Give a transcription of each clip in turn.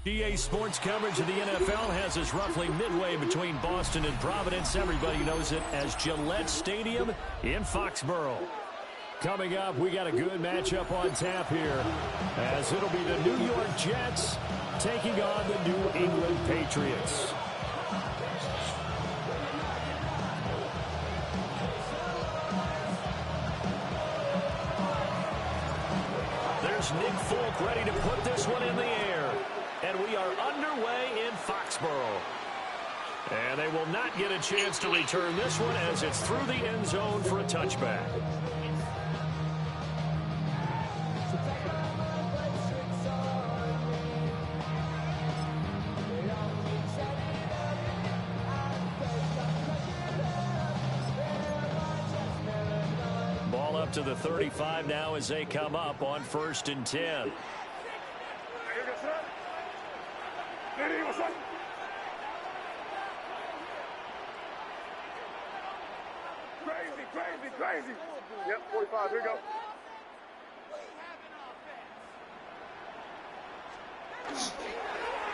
EA Sports coverage of the NFL has us roughly midway between Boston and Providence. Everybody knows it as Gillette Stadium in Foxborough. Coming up, we got a good matchup on tap here, as it'll be the New York Jets taking on the New England Patriots. There's Nick Folk ready to put this one in the air. And we are underway in Foxborough. And they will not get a chance to return this one as it's through the end zone for a touchback. Ball up to the 35 now as they come up on 1st and 10. Crazy. Yep, 45. Here we go.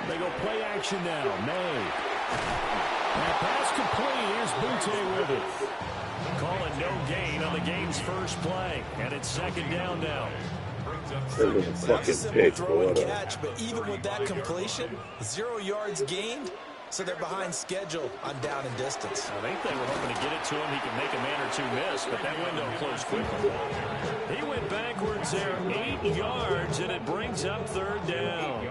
They go play action now. May. And pass complete. Here's Butte with it. Calling no gain on the game's first play. And it's 2nd down now. Fucking throw and catch, but even with that completion, 0 yards gained. So they're behind schedule on down and distance. I think they were hoping to get it to him. He could make a man or two miss, but that window closed quickly. He went backwards there 8 yards, and it brings up 3rd down.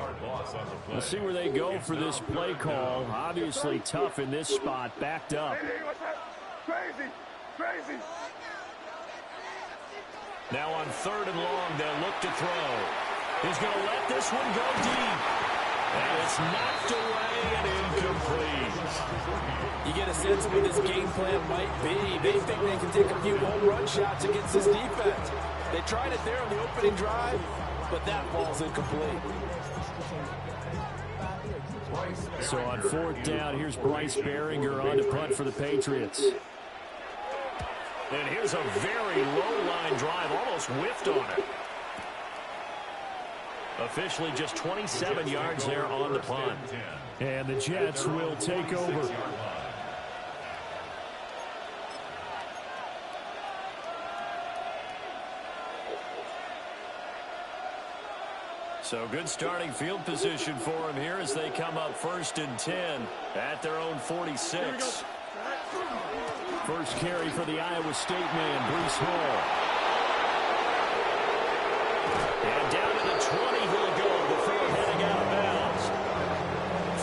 Let's see where they go for this play call. Obviously tough in this spot, backed up. Crazy. Now on 3rd and long, they'll look to throw. He's going to let this one go deep. And it's knocked away and incomplete. You get a sense of what this game plan might be. They think they can take a few home run shots against this defense. They tried it there on the opening drive, but that ball's incomplete. So on 4th down, here's Bryce Behringer on to punt for the Patriots. And here's a very low-line drive, almost whiffed on it. Officially just 27 yards there on the punt. And the Jets will take over. So good starting field position for them here as they come up 1st and 10 at their own 46. First carry for the Iowa State man, Breece Hall. And down to the 20 he'll go before heading out of bounds.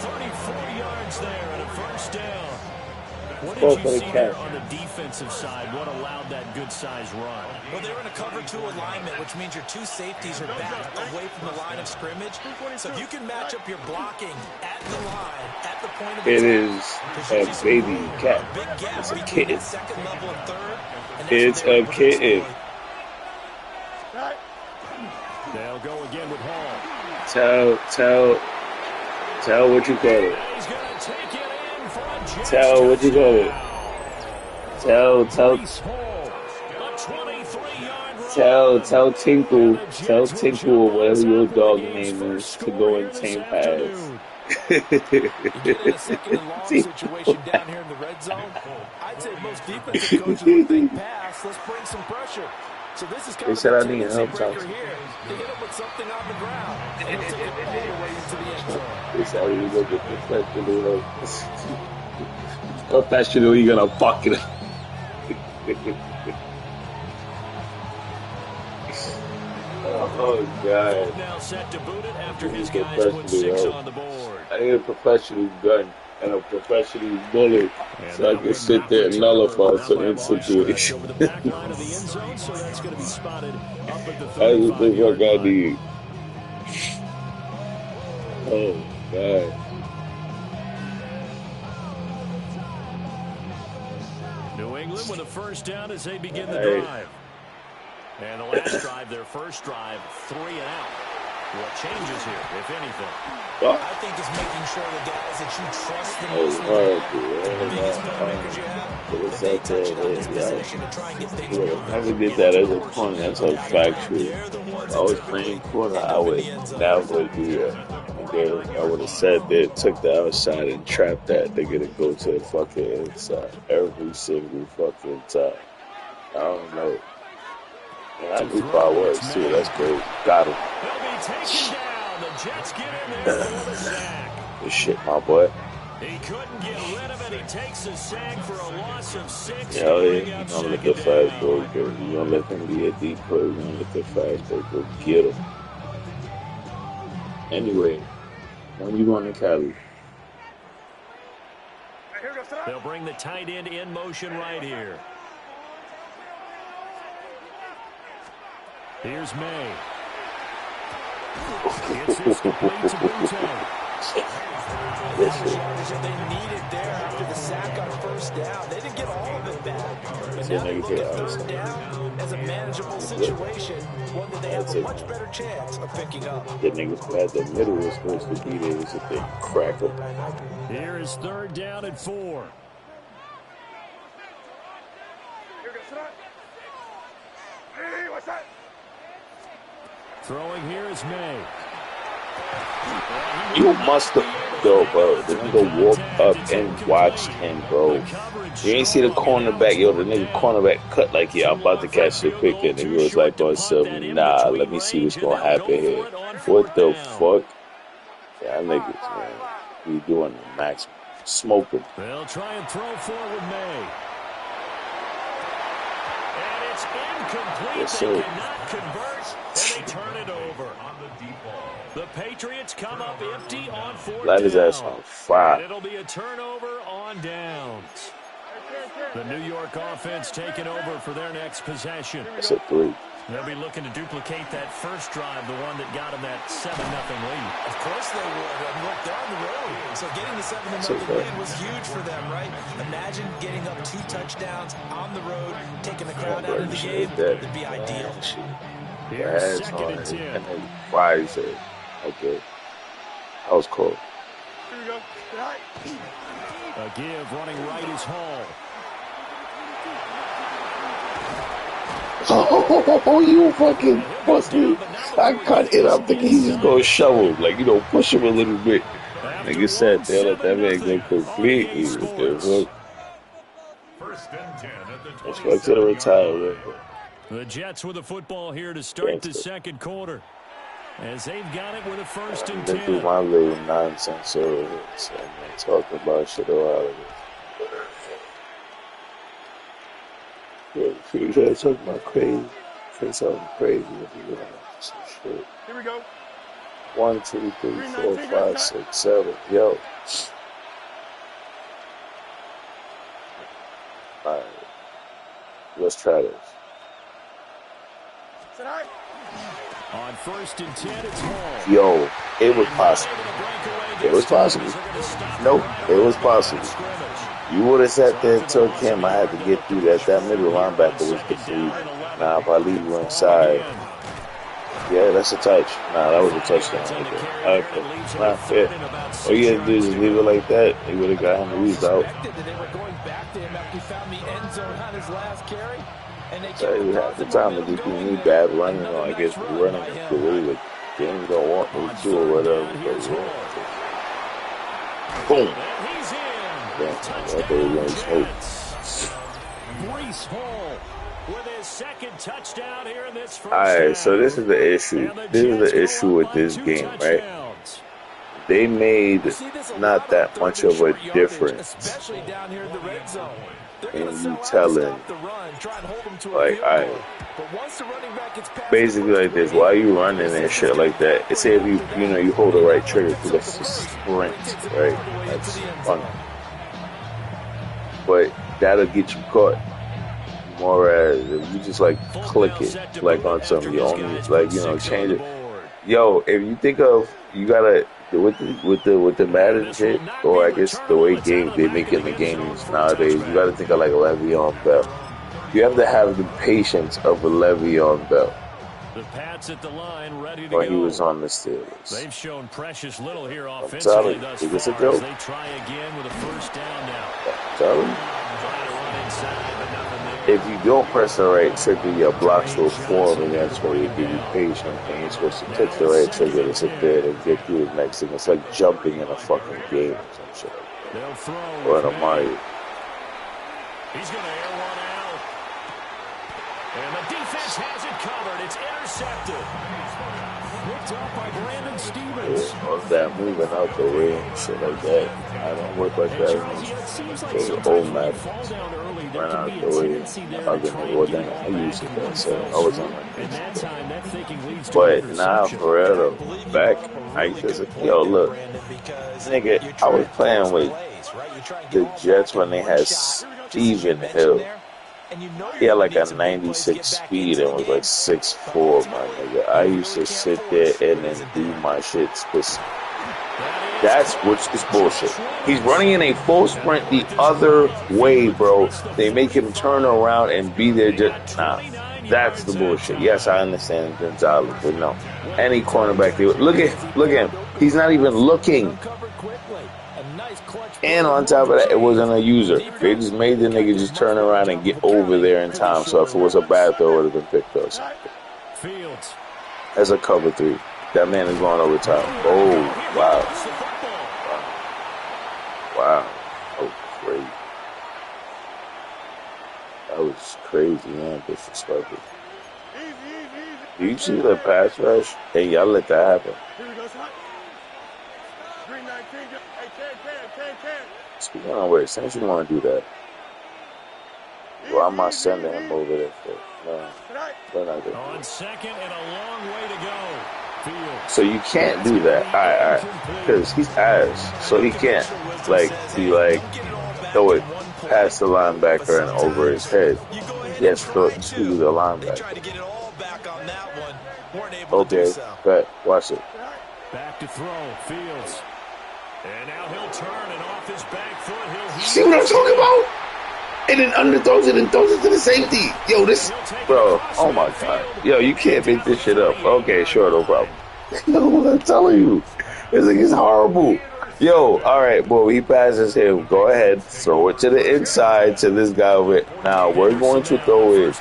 34 yards there and a 1st down. What did you see there on the defensive side? What allowed that good-sized run? Well, they were in a cover 2 alignment, which means your 2 safeties are back away from the line of scrimmage. So if you can match up your blocking at the line, at the point of attack. It is a baby cat. It's a kitten. It's a kitten. They'll go again with Hall. Tell what you call it. Tell what you call it. Tell Tinkle, or whatever your dog name is, to go and tame pass. You get in a 2nd and long situation down here in the red zone. I'd say most defensive coaches would think pass. Let's bring some pressure. So this is kind of a tendency breaker here. To hit him with something on the ground. And take it all the way into the end zone. It's how you look at professional. Professional, you're gonna fuck it. Oh God! Now set to boot it after his guys put 6 on the board. I need a professional gun and a professional bullet, so I can sit there and nullify certain situations. That's the thing I gotta need. Oh God! New England with a 1st down as they begin the drive. And the last drive, their first drive, 3 and out. What changes here, if anything? I think it's making sure the guys that you trust the most, the biggest playmakers you have, they touch it on this possession to try and get things going. I would get that as a point. That's a factual. If I was playing corner, I would never do that. I would have said they took the outside and trapped that nigga to go to the fucking inside every single fucking time. I don't know. And I knew Paul was too. That's great. Got him. Good shit, my boy. He couldn't get rid of it. He takes a sack for a loss of 6. Yeah, you don't let the fast go. You don't let him be a deep play. You don't let the fast go get him. Anyway, when you going to Cali? They'll bring the tight end in motion right here. Here's May. It's his complete to Boutte. They needed there after the sack on first down. They didn't get all of it back. But now they look at third down as a manageable situation, one that they have a much better chance of picking up. The niggas who had the middle was supposed to be there. So they crack them. Here is 3rd down and 4. Hey, what's that? Throwing here is May. You must have, bro. The nigga walked up and watched him, bro. You ain't see the cornerback, yo. The nigga cornerback cut like, yeah, I'm about to catch the pick. And he was like, nah, let me see what's gonna happen here. What the fuck? Yeah, niggas, man. We doing the max smoking. They'll try and throw forward May. And it's incomplete. Yes, they cannot convert, and they turn it over. The Patriots come up empty on 4th down. Light his ass on fire. And it'll be a turnover on downs. The New York offense taking over for their next possession. That's a 3. They'll be looking to duplicate that first drive, the one that got them that 7-0 lead. Of course they would. And look, down the road. So getting the 7-0 lead was huge for them, right? Imagine getting up 2 touchdowns on the road, taking the crowd out of the game. It'd be ideal. Here's 2nd and 10. And then why is it? Okay. That was cool. Here we go. A give running right is Hall. Oh, you fucking pussy. I cut it up thinking he's just going to shovel. Like, push him a little bit. Like you said, they let that man go completely. Let's go to the retirement. The Jets with the football here to start the second quarter. As they've got it with a 1st and 10. They do my little nonsense over here. So I'm talking about shit a while ago. Yeah, you guys talking about crazy. Say something crazy if you want some shit. Here we go. 1, 2, 3, 4, 5, 6, 7. Yo. Alright. Let's try this. On 1st and 10, it's Hall. Yo, it was possible. It was possible. Nope, it was possible. You would have sat there and told him I had to get through that. That middle linebacker was defeated. Nah, if I leave you inside. Yeah, that's a touch. Nah, that was a touchdown. Okay. Nah, fair. All you had to do is just leave it like that. He would have got him lose out. So half the time it just be me bad running, or I guess running the way the game don't want me to or whatever. But, boom. Breece Hall with his 2nd touchdown here in this first Alright, so this is the issue. This is the issue with this game, right? They made not that much of a difference. And you telling, like, basically like this, why you running and shit like that? It's if you hold the right trigger, because that's a sprint, right? That's fun. But that'll get you caught. More as if you just like click it, like on something, you only like change it. Yo, if you think of you gotta with the Madden shit, or I guess the way they making the games nowadays, you gotta think of like Le'Veon Bell. You have to have the patience of a Le'Veon Bell. The Pats at the line, ready to when go. He was on the Steelers. They've shown precious little here offensively thus far. It's a joke. They try again with a 1st down now. Tell him. Trying to run inside, but nothing there. if you don't press the right trigger, your blocks will form, and that's why you give you patience. And you're supposed to touch the right trigger to sit there and get through the next thing. It's like jumping in a fucking game or some shit like that. Or in a Mario. He's going to air one out. And the defense has it covered. It's intercepted. Picked up by Brandon Stevens. All that moving out the way and shit like that. I don't work like that. Those are old Madden. Run out the way. Other than what then I used it though, so I was on like this. But now for real though, back I just yo look, nigga, I was playing with the Jets when they had Steven Hill. He had like a 96 speed and was like 6'4", my nigga. I used to sit there and then do my shit. That's which is bullshit. He's running in a full sprint the other way, bro. They make him turn around and be there. Nah, that's the bullshit. Yes, I understand Gonzalez, but no. Any cornerback, look at him. He's not even looking. And on top of that, it wasn't a user. They just made the nigga just turn around and get over there in time. So if it was a bad throw, it would have been picked up. As a cover 3. That man is going over top. Oh, wow. Wow. That was crazy. That was crazy, man. Disrespectful. Do you see the pass rush? Hey, y'all let that happen. Speaking of which, since you want to do that, why am I sending him over there for? No, they're not gonna do it. On second and a long way to go. So you can't do that, alright, because he's ass, so he can't throw it past the linebacker and over his head. He has to throw it to the linebacker. Okay, bet. Watch it. Back to throw, Fields. And now he'll turn and off his back foot. See what I'm talking about? And then underthrows it and throws it to the safety. Yo, this, bro, oh my God. Yo, you can't make this shit up. Okay, sure, no problem. No, I'm telling you. This thing is horrible. Yo, all right, boy, he passes him. Go ahead, throw it to the inside to this guy over it. Now, we're going to throw it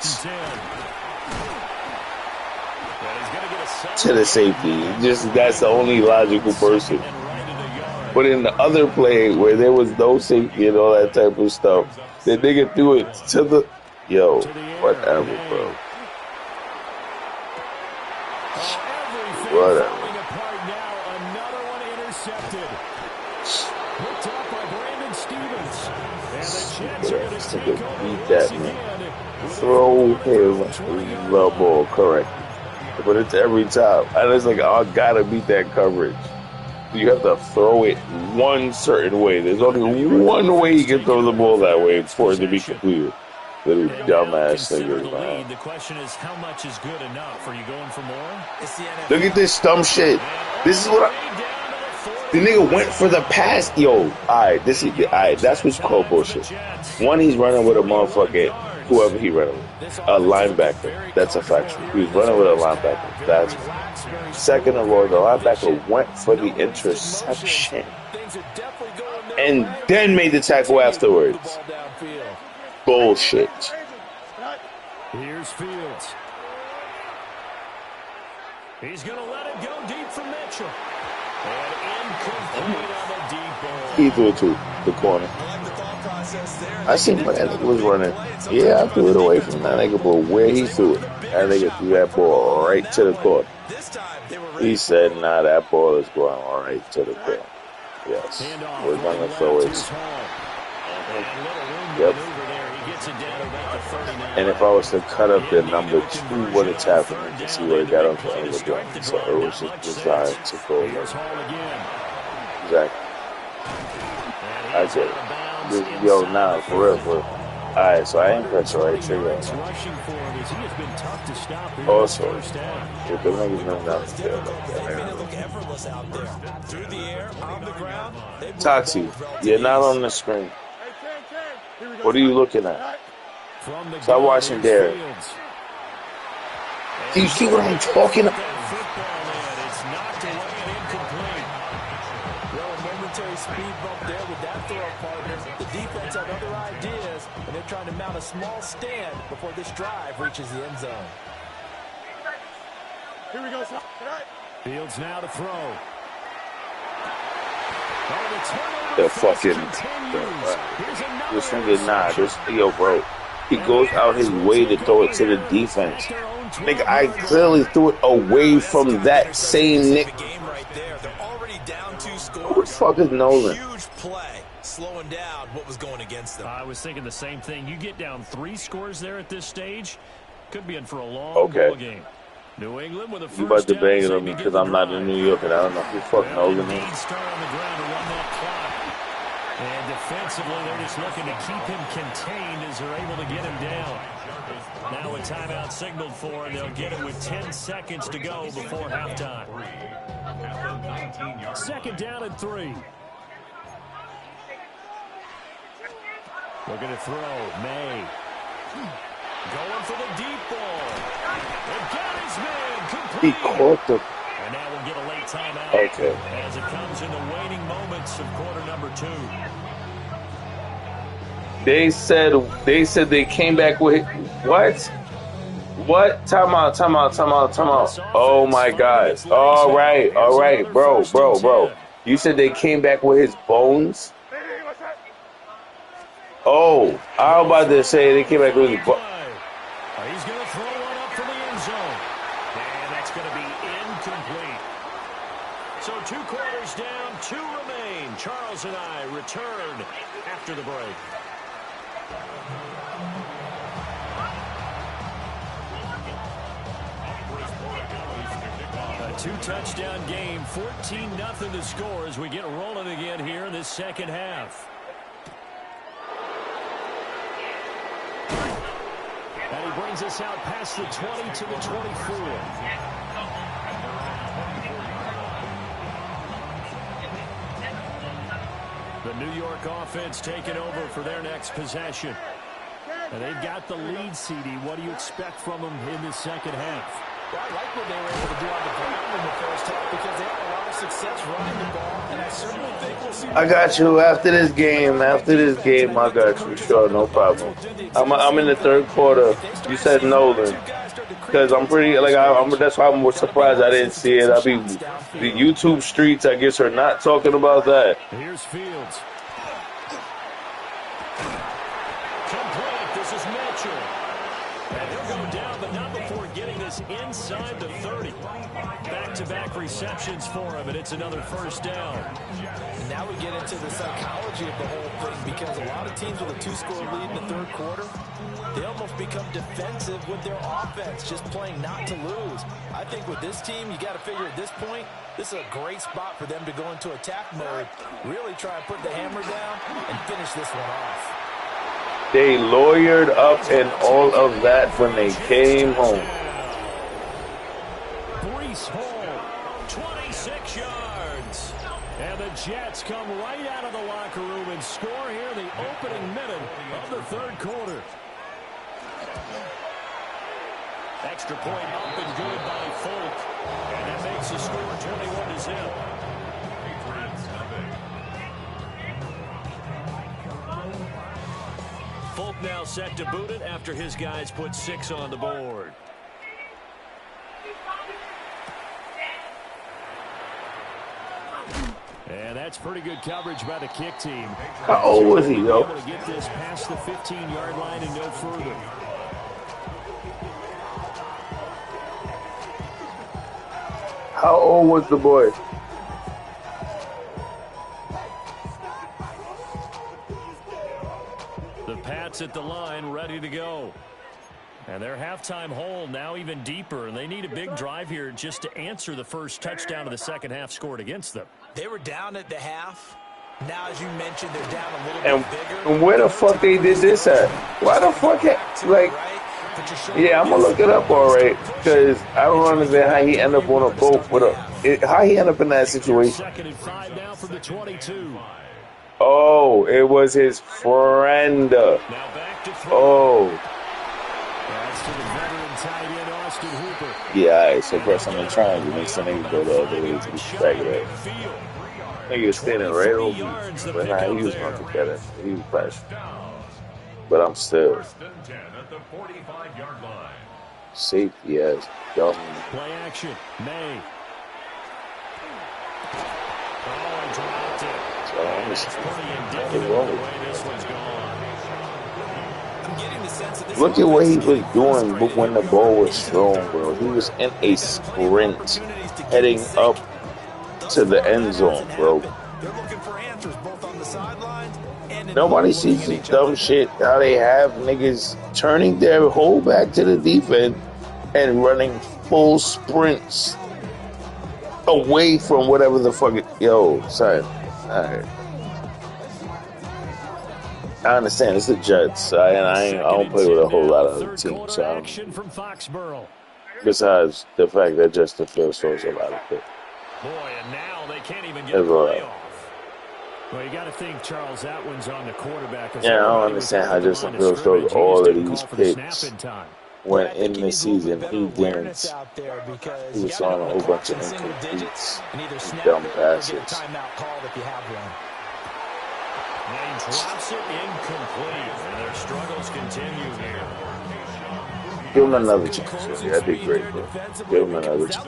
to the safety. Just that's the only logical person. But in the other play where there was no safety and all that type of stuff, the nigga threw it to the whatever, bro. Whatever. Beat that man. Throw him the ball correctly. But it's every time. And it's like, I gotta beat that coverage. You have to throw it one certain way. There's only one way you can throw the ball that way for it to be completed. Little dumbass niggas, man. The question is, how much is good enough? Are you going for more? Look at this dumb shit. This is what the nigga went for the pass. Yo, alright, that's what's called bullshit. One, he's running with a motherfucker, whoever he running with. A linebacker. That's a fact. He was running with a linebacker. That's second of all, the linebacker went for the interception and then made the tackle afterwards. Bullshit. Here's Fields. He's going to let it go deep for Mitchell. And incomplete on the deep ball. He threw it to the corner. I seen when that nigga was running. Yeah, I threw it away from that nigga, but where he threw it, that nigga threw that ball right to the corner. He said, nah, that ball is going right to the corner. Yes. We're going to throw it. Yep. And if I was to cut up the number 2, what it's happening to see where it got up to angle blank. So it was just designed to go like exactly. I get it. Yo, nah, for real, bro. Alright, so I ain't press the right trigger. Also, if the niggas know not to feel like that. Toxie, you're not on the screen. What are you looking at? Stop watching Derek. Do you see what I'm talking about? It's knocked away and incomplete. Well, a momentary speed bump there with that throw, partner. The defense had other ideas, and they're trying to mount a small stand before this drive reaches the end zone. Here we go, son. All right. Fields now to throw. The fucking, this nigga, nah, yo, bro. He goes out his way to throw it to the defense. Nigga, I clearly threw it away from that same Nick. Who the fuck is Nolan? Huge play, slowing down what was going against them. I was thinking the same thing. You get down 3 scores there at this stage, could be in for a long ball game. New England with a first you about to down bang it on me because I'm not in New York and I don't know who the fuck Nolan is. Start on the ground to run that clock. And defensively, they're just looking to keep him contained as they're able to get him down. Now a timeout signaled for, and they'll get it with 10 seconds to go before halftime. 2nd down and 3. Looking to throw. May. Going for the deep ball. And got his man. Complete. He caught the... And now we'll get a late timeout. Okay. As it comes in the waning moments of quarter number 2. They said they came back with... What? Time out. Oh, my God. All right, bro. You said they came back with his bones? Oh, I was about to say they came back with his bones. He's going to throw one up for the end zone. And that's going to be incomplete. So 2 quarters down, 2 remain. Charles and I return after the break. A 2-touchdown game, 14-0 to score as we get rolling again here in this second half. And he brings us out past the 20 to the 24. The New York offense taking over for their next possession. And they've got the lead, CD. What do you expect from them in the second half? Well, I like what they were able to do on the ground in the first half because they had a lot of success running the ball, and I certainly think we'll see. I got you after this game. I got you. Sure, no problem. I'm in the 3rd quarter. You said Nolan. Because I'm pretty, that's why I'm more surprised I didn't see it. The YouTube streets, I guess, are not talking about that. Here's Fields. Complete. This is Mitchell. And he'll go down, but not before getting this inside the 30. Back-to-back receptions for him, and it's another first down. Now we get into the psychology of the whole thing because a lot of teams with a 2-score lead in the 3rd quarter, they almost become defensive with their offense, just playing not to lose. I think with this team, you got to figure at this point, this is a great spot for them to go into attack mode, really try and put the hammer down and finish this one off. They lawyered up and all of that when they came home. Brees Hall, 26 yards. And the Jets come right out of the locker room and score here in the opening minute of the 3rd quarter. Extra point up and good by Folk. And that makes the score 21-0. Folk now set to boot it after his guys put 6 on the board. And that's pretty good coverage by the kick team. How old was he, though? Able to get this past the 15-yard line and no further. How old was the boy? The Pats at the line, ready to go. And their halftime hole now even deeper, and they need a big drive here just to answer the first touchdown of the second half scored against them. They were down at the half. Now, as you mentioned, they're down a little bit bigger. And where the fuck they did this at? Why the fuck, yeah, I'm going to look it up, all right, because I don't understand how he ended up on a boat with how he ended up in that situation. 2nd and 5 now from the 22. Oh, it was his friend. Now back to throw. Oh. That's to the veteran Yeah, alright, so first I'm in triangle, next time nigga go the other way to the back of that. Nigga was standing right over me, but nah, he was gonna get that. He was flashing. But I'm still safety as dumb. Play action, May. So I'm just nothing wrong with it. Look at what he was doing when the ball was thrown, bro. He was in a sprint heading up to the end zone, bro. Nobody sees this dumb shit how they have niggas turning their whole back to the defense and running full sprints away from whatever the fuck it. Yo, son. Alright. I understand it's the Jets. I don't play with a whole lot of other teams. So besides the fact that Justin Fields throws a lot of it. Boy, and now they can't even get a play off. Well, you got to think Charles Atwin's on the quarterback. Yeah, I don't understand how Justin Fields throws all of these picks when in the season he didn't. He was throwing a whole bunch of incompletes and dumb passes. And drops it incomplete, and their struggles continue here. Give him another chance. Yeah, I did great, bro. Give him another chance.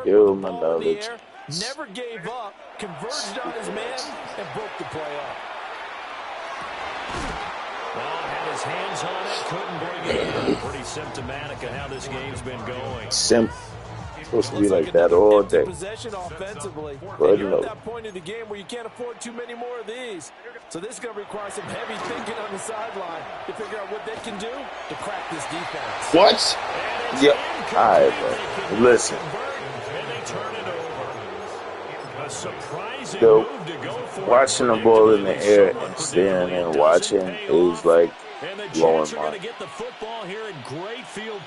Give him another chance. Never gave up, converged on his man, and broke the play up. Well, had his hands on it, couldn't bring it in. Pretty symptomatic of how this game's been going. Supposed to be like that all day. Possession offensively. But you're at that point in the game where you can't afford too many more of these. So this is going to require some heavy thinking on the sideline to figure out what they can do to crack this defense. What? Yep. All right, bro. Listen. So, watching the ball in the air and standing and watching is like blowing my mind.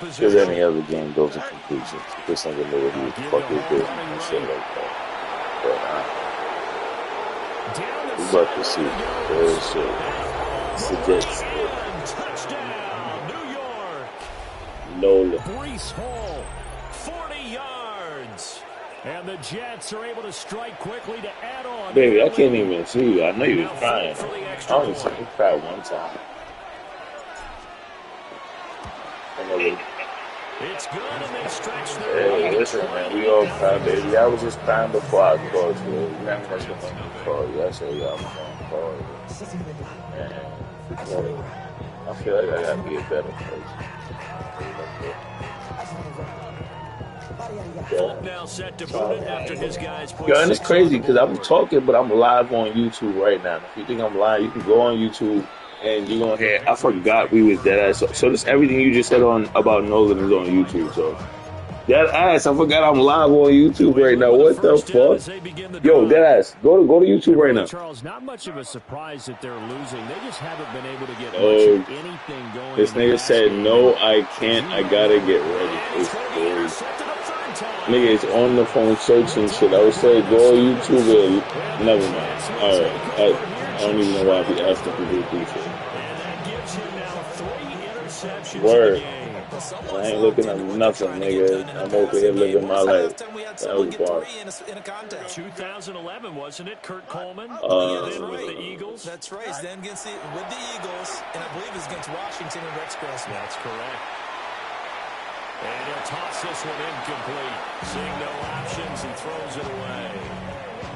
Because any other game goes to completions. This nigga knew what he fuck was doing and shit like that. But we about to see. There's shit. It's the Jets. Lola. Breece Hall, 40 yards. And the Jets are able to strike quickly to add on. Baby, I can't even see you. I know you was crying. I only saw you cry one time. It's good, and they stretch their Hey, listen, man, we all cry, baby. I was just crying before I called you. You never know when I call you. I said, yeah, I'm going to call you. And I feel like I got to be a better person. Now set to boot it after his guys put and it's crazy because I'm talking, but I'm live on YouTube right now. If you think I'm lying, you can go on YouTube and you're gonna hear. I forgot we was dead ass. So this everything you just said on about Nolan is on YouTube. So dead ass, I forgot I'm live on YouTube right now. What the fuck? Yo, dead ass, go to YouTube right now. Charles, not much of a surprise that they're losing. They just haven't been able to get much of anything going. This nigga said, "No, I can't. I gotta get ready." It's crazy. Nigga is on the phone searching shit. I would say go on YouTube and never mind. Alright. I don't even know why I be asking people to do shit. Word. I ain't looking at nothing, nigga. I'm over here living my life. That was bar. 2011, wasn't it? Kurt Coleman with the Eagles. That's right. He's then against with the Eagles, and I believe it's against Washington and Rex Grossman. That's correct. And he'll toss this one incomplete. Seeing no options, he throws it away.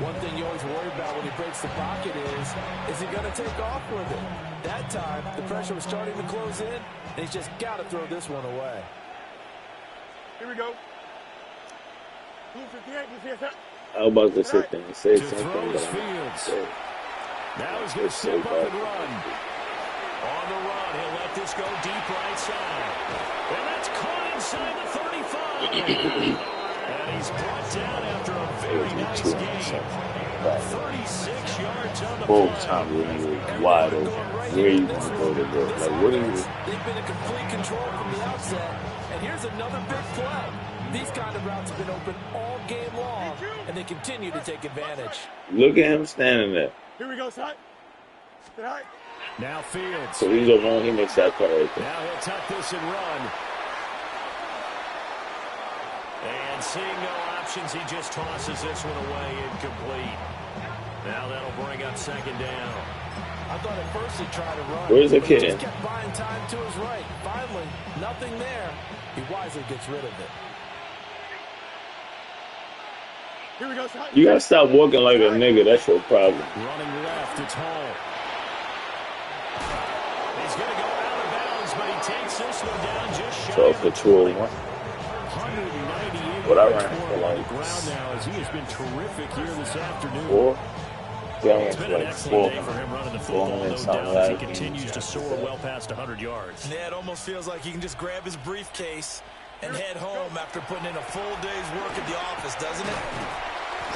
One thing you always worry about when he breaks the pocket is he going to take off with it? That time, the pressure was starting to close in, and he's just got to throw this one away. Here we go. I was about to sit there and say something, but I'm now he's going to step up and run. On the run, he'll let this go deep right side. And that's caught inside the 35. And he's brought down after a very nice game. 36 yards on the both times when he was wide open. Where you going to go to go? Like, what are you? They've been in complete control from the outset. And here's another big play. These kind of routes have been open all game long, and they continue to take advantage. Look at him standing there. Here we go, son. Good night. Now Fields. So he's over on, he makes that play right there. Now he'll tuck this and run. And seeing no options, he just tosses this one away incomplete. Now that'll bring up second down. I thought at first he'd try to run. Where's the kid? He just kept buying time to his right. Finally, nothing there. He wisely gets rid of it. Here we go. You gotta stop walking like a nigga. That's your problem. Running left, it's Hall. He's going to go out of bounds, but he takes this one down just shy So of for the 201. 198 What I ran for on like the ground now as he has been terrific here this afternoon. 4. It's been an excellent day for him running the football, no minutes, doubt, as he continues to soar well past 100 yards. Yeah, it almost feels like he can just grab his briefcase and head home after putting in a full day's work at the office, doesn't it?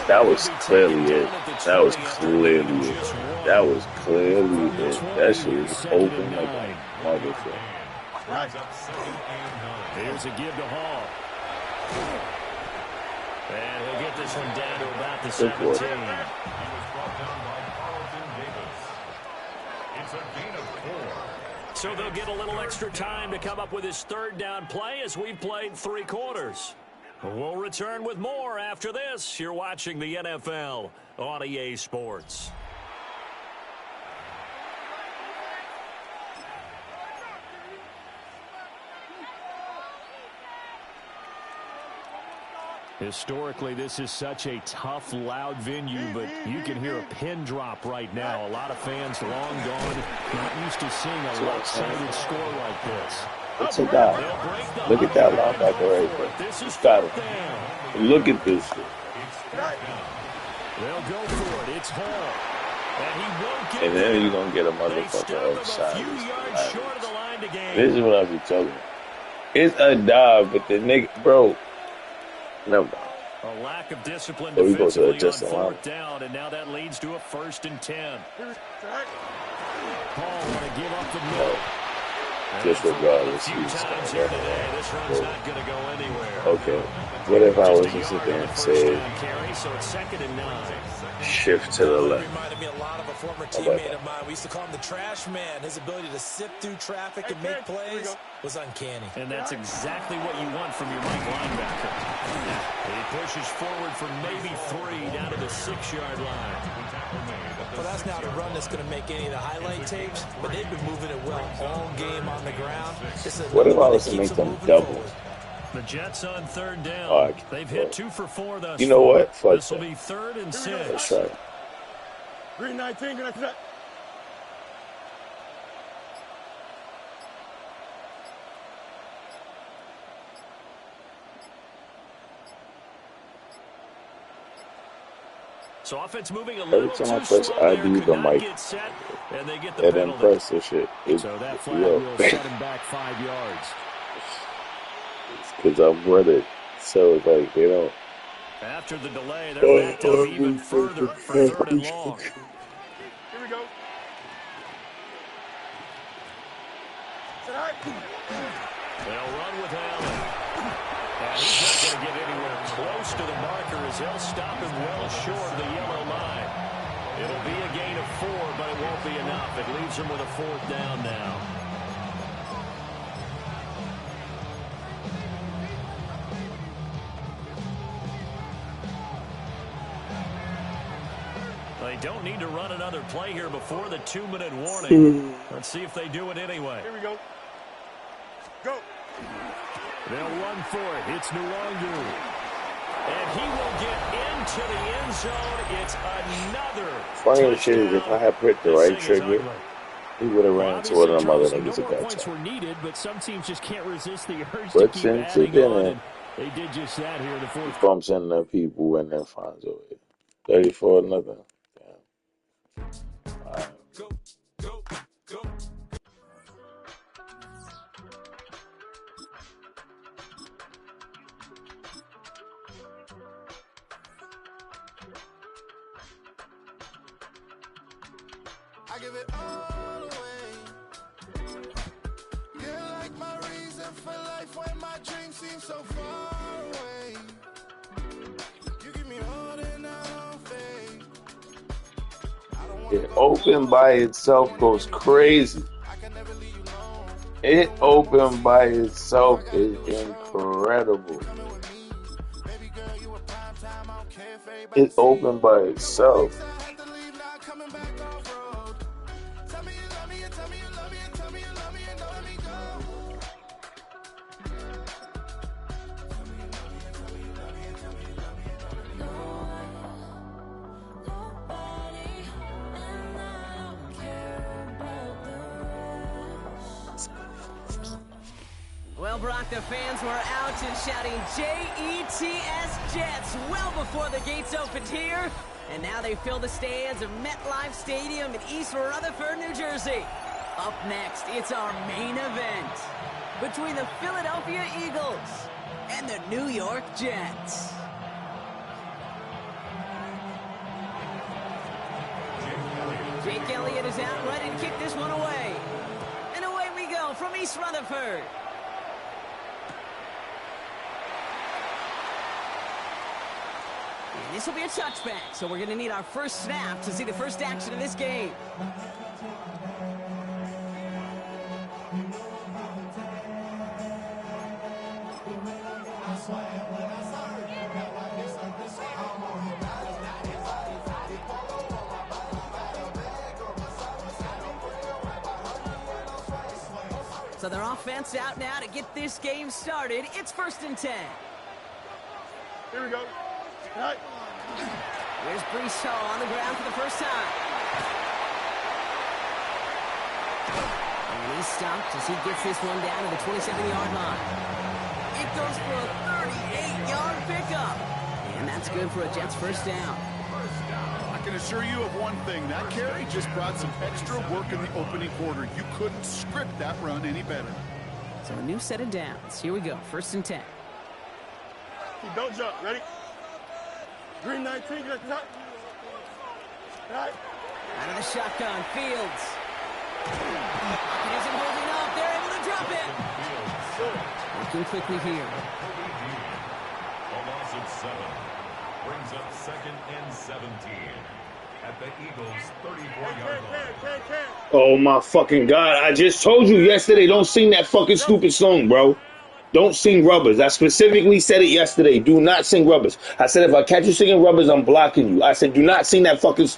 That was clearly it. That was clearly it. That was clearly it. That shit was open like a motherfucker. Here's a give to Hall. And he'll get this one down to about the 17. So they'll get a little extra time to come up with his third down play as we've played 3 quarters. We'll return with more after this. You're watching the NFL on EA Sports. Historically, this is such a tough, loud venue, but you can hear a pin drop right now. A lot of fans long gone, not used to seeing a lopsided score like this. It's a guy. Look at that linebacker right there. He's got it. Look at this shit. They'll go for it. It's Hall. And he won't get And then you're going to get a motherfucker offside. This is what I be telling you. It's a dive, but the nigga, bro. No. A lack of discipline So we go to defensively on 4th down, and now that leads to a 1st and 10. Hall want to give up the middle. Disregardless, he's this run's not going to go anywhere. Okay. What if I was to sit there and say, so it's 2nd and 9. Shift to the left? Reminded me a lot of a former teammate of mine. We used to call him the trash man. His ability to sift through traffic and make plays was uncanny. And that's exactly what you want from your Mike linebacker. He pushes forward for maybe 3 down to the 6-yard line. Well, that's not a run that's going to make any of the highlight tapes, but they've been moving it well all game on the ground. What if I was to make them double? The Jets on 3rd down. Right. They've hit 2 for 4 thus You know what? Fuck this will be 3rd and 6. That's right. Green 19, good after that. So offense moving a little Every time I too press slow ID, there, the mic, get set, and they get the and then penalty. press this shit. So that flag will set him back 5 yards. Because I'm running. So it's like, you know. After the delay, they're backed up even further for 3rd and long. Here we go. They'll run with Allen. And he's not going to get anywhere close to the marker as he'll stop him well short of the yellow line. It'll be a gain of 4, but it won't be enough. It leaves him with a 4th down now. They don't need to run another play here before the 2-minute warning. Let's see if they do it anyway. Here we go. Go. They'll run for it. It's Nwangu. And he will get into the end zone. It's another. Funny as shit is if I had put the right trigger, he would have ran into one of them other niggas at that points time. were needed, but some teams just can't resist the urge But to keep since adding it on. didn't, And they did just that here in the 4th. bumps in the people and then finds a way. 34 nothing. Damn. All right. Go, go, go. I give it all away. You're like my reason for life when my dreams seem so far away. You give me all that I don't fake. I don't It open by itself goes crazy. It open by itself is incredible. It open by itself. Well, Brock, the fans were out and shouting J-E-T-S Jets well before the gates opened here. And now they fill the stands of MetLife Stadium in East Rutherford, New Jersey. Up next, it's our main event between the Philadelphia Eagles and the New York Jets. Jake Elliott is out ready to kick this one away. And away we go from East Rutherford. And this will be a touchback, so we're going to need our first snap to see the first action of this game. So their offense out now to get this game started. It's 1st and 10. Here we go. Right. Here's Brees Hall on the ground for the first time. And he's stopped as he gets this one down to the 27-yard line. It goes for a 38-yard pickup. And that's good for a Jets first down. I can assure you of one thing. That carry just brought some extra work in the opening quarter. You couldn't script that run any better. So a new set of downs. Here we go. 1st and 10. Don't jump. Ready? Green 19, get that. Right. Out of the shotgun, Fields. He isn't holding up. They're able to drop it. Working quickly here. A loss of 7 brings up 2nd and 17 at the Eagles' 34-yard line. Oh my fucking God. I just told you yesterday, don't sing that fucking stupid song, bro. Don't sing Rubbers. I specifically said it yesterday. Do not sing Rubbers. I said if I catch you singing Rubbers, I'm blocking you. I said do not sing that fucking...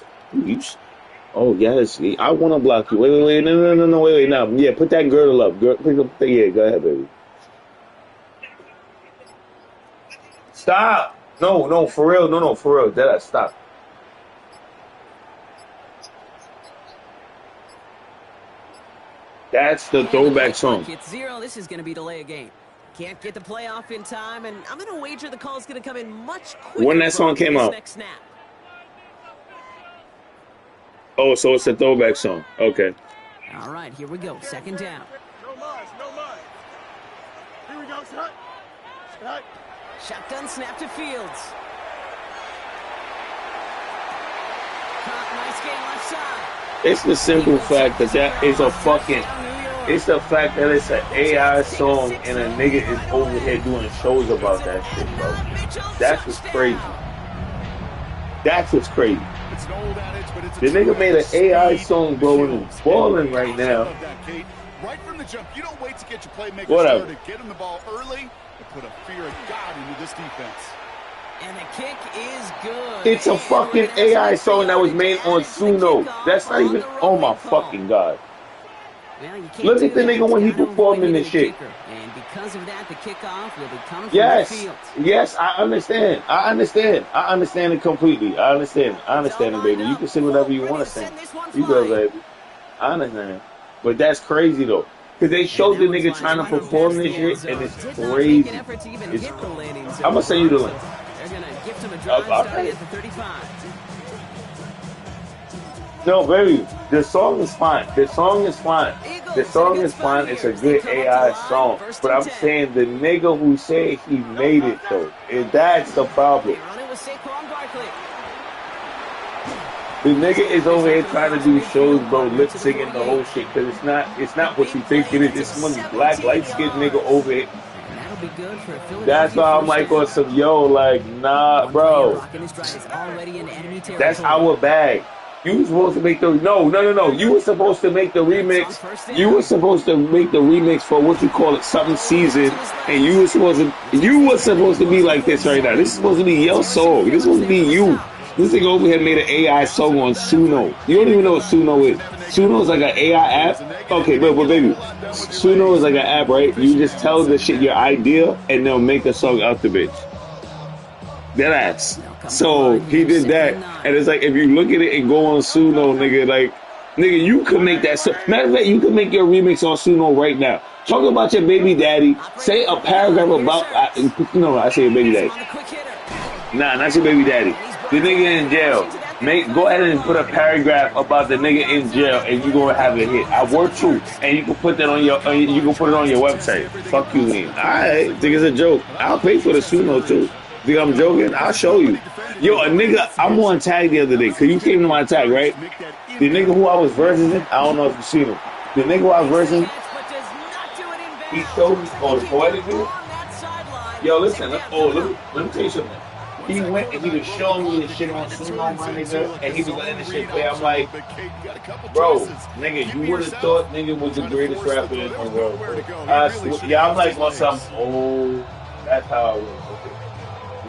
Oh, yes. I want to block you. Wait. No. Wait. Now, yeah, put that girdle up. Yeah, go ahead, baby. Stop. No, for real. No, for real. Deadass, stop. That's the throwback song. It's 0. This is going to be delay a game. Can't get the playoff in time, and I'm going to wager the call is going to come in much quicker. When that song came out? Next snap. Oh, so it's a throwback song. Okay. All right, here we go. 2nd down. No mind. Here we go, shot. Right. Shotgun snap to Fields. Nice game left side. It's the simple fact that is a fucking... It's the fact that it's an AI song and a nigga is over here doing shows about that shit, bro. That's what's crazy. That's what's crazy. The nigga made an AI song, bro, and it's balling right now. Right from the jump, you don't wait to get your playmaker Whatever. started. Get him the ball early and put a fear of God into this defense. And the kick is good. It's a fucking AI song that was made on Suno. That's not even... Oh my fucking God. Well, look at the nigga when he performed in this shit. And because of that, the kickoff will be coming from yes, the field. Yes, I understand it completely. I understand it, baby. You can say whatever you want to say. You go, baby. I understand. But that's crazy, though. Because they showed the nigga trying to perform this shit, and it's crazy. I'm going to send you the link. They're going to gift him a drive starting at the 35. No, baby, the song is fine. It's a good AI song. But I'm saying the nigga who said he made it, though. And that's the problem. The nigga is over here trying to do shows, bro, lip singing the whole shit. Because it's not what you think it is. This one black, light-skinned nigga over here. That's why I'm like on some, yo, like, nah, bro. That's our bag. You were supposed to make the no. You were supposed to make the remix. You were supposed to make the remix for what you call it, something season, and you were supposed to be like this right now. This is supposed to be your song. This is supposed to be you. This thing over here made an AI song on Suno. You don't even know what Suno is. Suno is like an AI app. Okay, but baby, Suno is like an app, right? You just tell the shit your idea, and they'll make a song out the bitch. That ass. So he did that, and it's like if you look at it and go on Suno, nigga, you can make that. Matter of fact, you can make your remix on Suno right now. Talk about your baby daddy. Say a paragraph about. I say your baby daddy. Nah, not your baby daddy. The nigga in jail. Go ahead and put a paragraph about the nigga in jail, and you gonna have a hit. I work too, and you can put that on your. You can put it on your website. Fuck you, man. All right, think it's a joke. I'll pay for the Suno too. Think I'm joking? I'll show you. Yo, a nigga, I'm on tag the other day, because you came to my tag, right? The nigga who I was versing, I don't know if you've seen him. The nigga who I was versing, he showed me, the poetic dude. Yo, listen, let me tell you something. He went and he was showing me this shit on Suno, my nigga, and he was letting this shit play. I'm like, bro, nigga, you would have thought nigga was the greatest rapper in the world, bro. Yeah, I'm like, on something, that's how I was.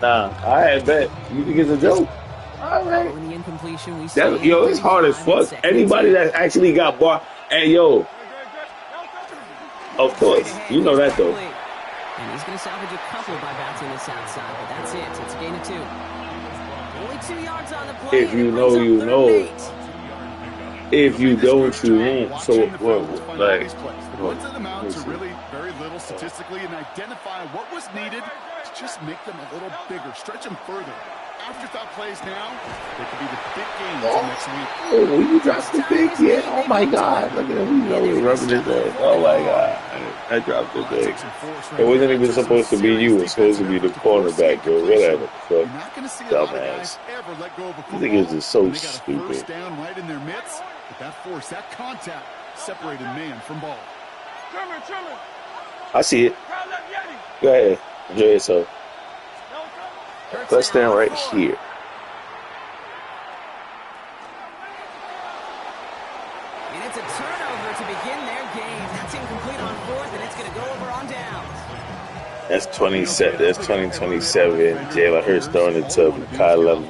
Nah, I had bet. You think it's a joke? All right. Yo, it's hard as fuck. Anybody that actually got bar, and yo, of course, you know that though. And he's going to salvage a couple by bouncing this outside, but that's it. It's a gain of 2. Only 2 yards on the play. If you know, you know. If you don't, you won't. So, like, Once it amounts to really very little statistically, and identify what was needed to just make them a little bigger, stretch them further. Afterthought plays now, they could be the big games next week. Oh, you dropped the big, yeah. Oh my God, look at him. He's rubbing his head. Oh my God, I dropped the big. It wasn't even supposed to be you. It was supposed to be the cornerback or whatever. So, dumbass. I think it's just so stupid. Down right in their midst, but that force, that contact, separated man from ball. I see it. Go ahead, enjoy yourself. Let's stand right here. And it's a turnover to begin their game. That's incomplete on 4th, and it's going to go over on downs. That's 27. That's 2027. Jalen Hurts throwing it to Kyle Levin.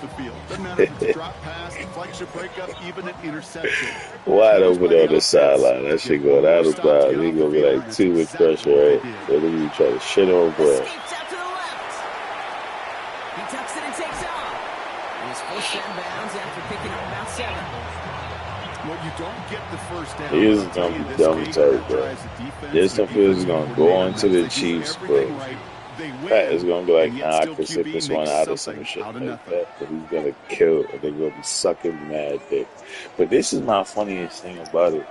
Wide open on the sideline. That shit going out of bounds. He gonna be like 2 with pressure, right? So then you try to shit on bro. He is gonna be dumb tight, bro. Justin Fields is gonna go on to the Chiefs, bro. Pat is gonna be like, nah, I can sit this one out or some shit like that. But he's gonna kill, and they're gonna be sucking mad dick. But this is my funniest thing about it.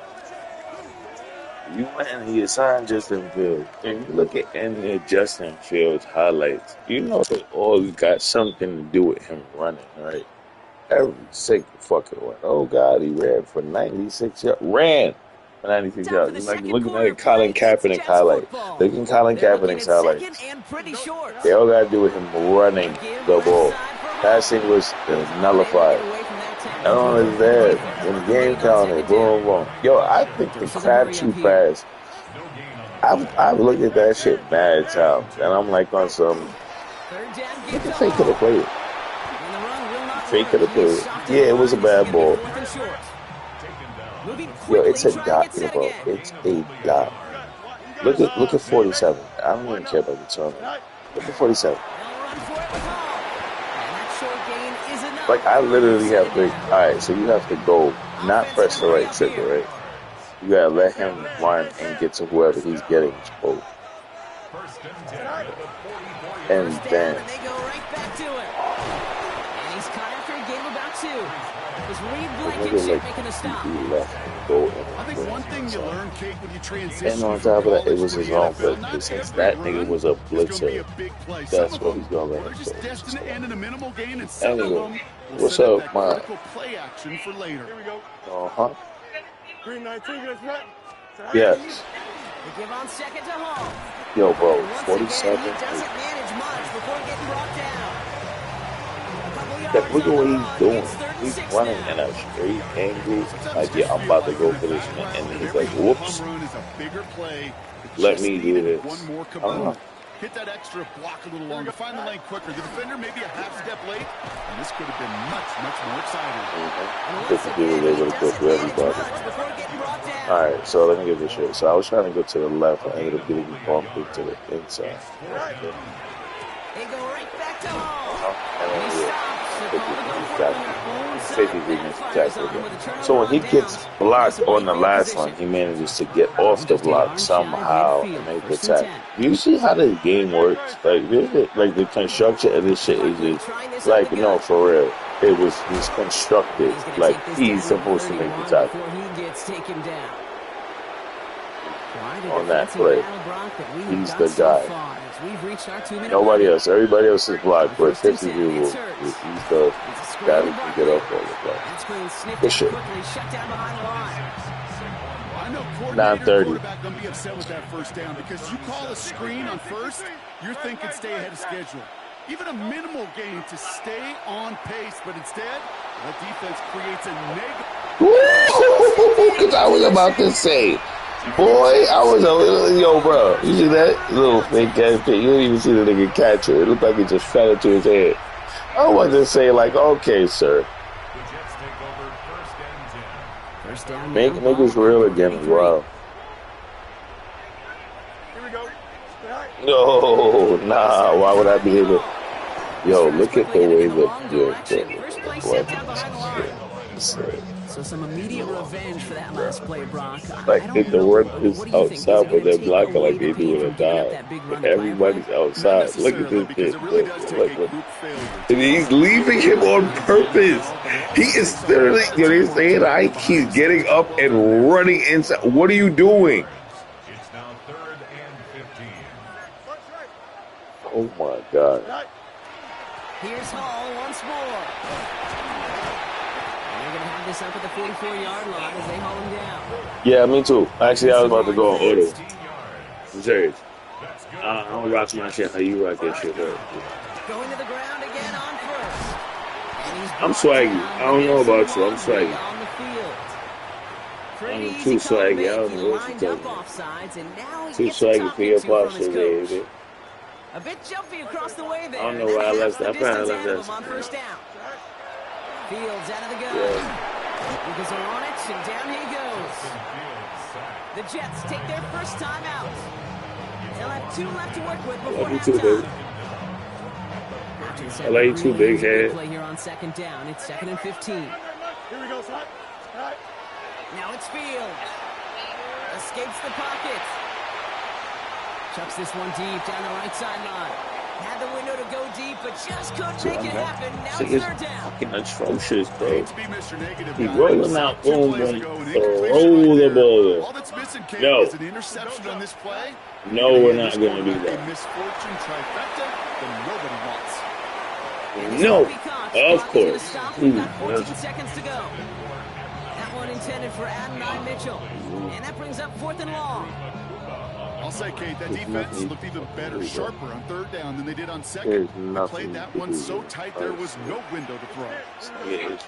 You went and you signed Justin Fields, and you look at any of Justin Fields' highlights. You know they all got something to do with him running, right? Every single fucking one. Oh God, he ran for 96 yards. Ran for 96 yards. It's like looking at Colin Kaepernick highlight. Looking at Colin Kaepernick's highlights. They all got to do with him running the ball. Passing was nullified. Not only that, when the game counted, boom, boom. Yo, I think the Crabtree pass. I've looked at that shit mad times, and I'm like on some. Look at Fake could have played it. Fake could have played it. Yeah, it was a bad ball. Yo, it's a dot, bro. It's a dot. Look at 47. I don't even care about the turn. Look at 47. Like, I literally have to, alright, so you have to go, not press the right trigger, right? You gotta let him run and get to whoever he's getting to. And then. I think one thing you learn, Kate, when you transition. And on top of that, it was his own blitz. Since that nigga was a blitzer, that's what he's going to just destined to end in a minimal gain, and anyway, what's up, man? Play action for later. Here we go. Uh-huh. Green 19, yes. Give on second to Hall. Yo, bro, 47. He doesn't manage much before getting brought down. A couple Like, look at what he's doing. He's running in a straight angle. Like, yeah, I'm about to go for this, man. And then he's like, whoops. Let me do this. Hit that extra block a little longer. Find the lane quicker. The defender maybe a half step late. And this could have been much, much more exciting. Just to do it a little quick for everybody. All right, so let me get this straight. So I was trying to go to the left. I ended up getting bumped into the inside. They go right back to home. Safety against the tackle again. So when he gets blocked on the last one, he manages to get off the block somehow and make the tackle. Do you see how this game works? Like the construction of this shit is just like, no, for real. It was just constructed like he's supposed to make the tackle. On that play, he's the guy. Nobody else. Everybody else is blocked, but 50 people, he's the guy who can get up on the play. Good shit. 9:30. Quarterback gonna be upset with that first down because you call a screen on first, you're thinking stay ahead of schedule. Even a minimal gain to stay on pace, but instead, the defense creates a negative. Because I was about to say, boy, I was a little, yo, bro. You see that little fake ass thing? You didn't even see the nigga catch it. It looked like he just fell into his head. I was to say, like, okay, sir. Make niggas real again as well. No, nah. Why would I be able? Yo, look at the way So some immediate revenge for that last play, Brock. Like if the run is outside, but they're blocking like they do in a dive. Everybody's outside. Look at this kid. Look. And he's leaving him on purpose. He is literally, they're saying, like, he's getting up and running inside. What are you doing? It's now 3rd and 15. Oh my God. Here's Hall once more. They're going to have this up at the 44-yard line as they haul him down. Yeah, me too. Actually, I was about to go on auto. I'm serious. I don't rock my shit how you rock that shit up. Going to the ground again on first. I'm swaggy. I don't know about you. I'm swaggy. I'm too swaggy. I don't know what you're talking about. Too swaggy for your posture, baby. A bit jumpy across the way there. I don't know why I left that. I probably left that. On first down. Fields out of the gun. Yeah. Eagles are on it, and down he goes. The Jets take their first time out. They'll have 2 left to work with before halftime. I like you too, big head. Play here on 2nd down. It's 2nd and 15. Here we go, son. Now it's Fields. Escapes the pocket. Chucks this one deep down the right sideline. Had the window to go deep, but just couldn't make it happen. Now it's 3rd down. Fucking atrocious, bro. He rolling out, boom, boom, roll the ball. All that's missing, Kate, No. is an interception on this play. No, we're not going to do A that. misfortune trifecta that nobody wants. No, of course. 14 seconds to go. That one intended for Adonai Mitchell. And that brings up 4th and long. I'll say, Kate, that defense looked even better, sharper on 3rd down than they did on 2nd. They played that one so tight there was no window to throw. They're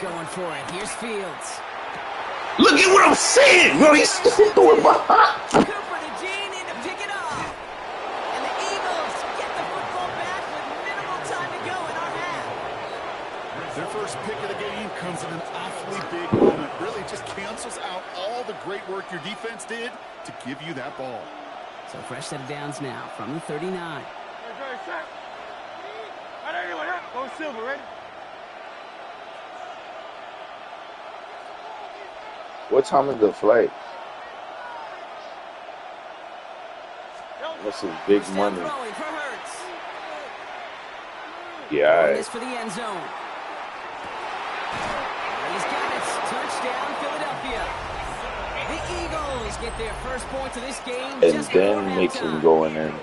going for it. Here's Fields. Look at what I'm saying, bro. He's still throwing behind. Cooper to Gene in to pick it off. And the Eagles get the football back with minimal time to go in our half. Their first pick of the game comes in an awfully big moment. Really just cancels out all the great work your defense did to give you that ball. So fresh set of downs now from the 39. Go Silver, ready? What time is the flight? This is big money. Yeah, all right. For the end zone. He's got it. Touchdown, Philadelphia. The Eagles get their first points of this game. And then they can go in and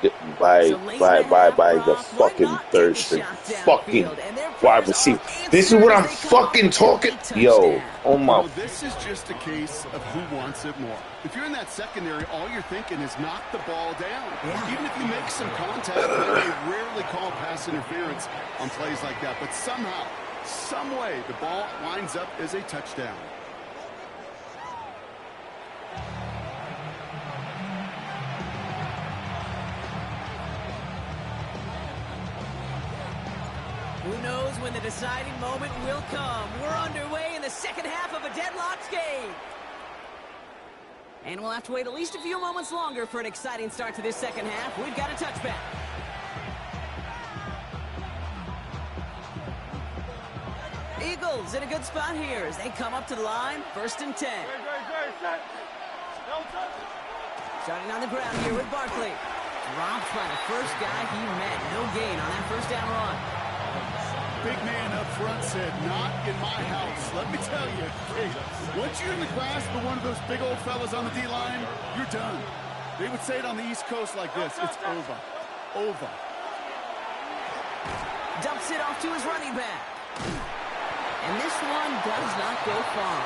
So late in the half, by the Brock, why fucking not third take a string shot fucking downfield? And their wide prayers receiver. are This is answered what as I'm they come up fucking with a talking. big Yo, touchdown. oh You my. know, this is just a case of who wants it more. If you're in that secondary, all you're thinking is knock the ball down. Yeah. Even if you make some contact, they rarely call pass interference on plays like that. But somehow, some way, the ball winds up as a touchdown. Who knows when the deciding moment will come? We're underway in the second half of a deadlocked game. And we'll have to wait at least a few moments longer for an exciting start to this second half. We've got a touchback. Eagles in a good spot here as they come up to the line. 1st and 10. Starting on the ground here with Barkley. Dropped by the first guy he met. No gain on that first down run. Big man up front said, not in my house. Let me tell you, hey, once you're in the grasp of one of those big old fellas on the D-line, you're done. They would say it on the East Coast like this, it's over. Over. Dumps it off to his running back. And this one does not go far.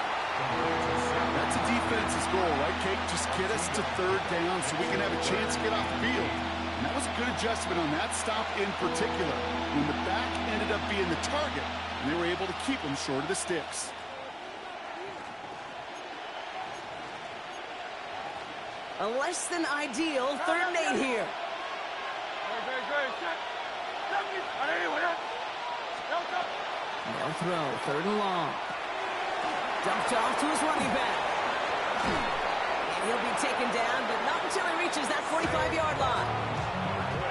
That's a defense's goal, right, Kate? Just get us to 3rd down so we can have a chance to get off the field. And that was a good adjustment on that stop in particular, when the back ended up being the target, and they were able to keep him short of the sticks. A less than ideal 3rd and 8 here. No throw, 3rd and long. Dumped off to his running back. And he'll be taken down, but not until he reaches that 45-yard line.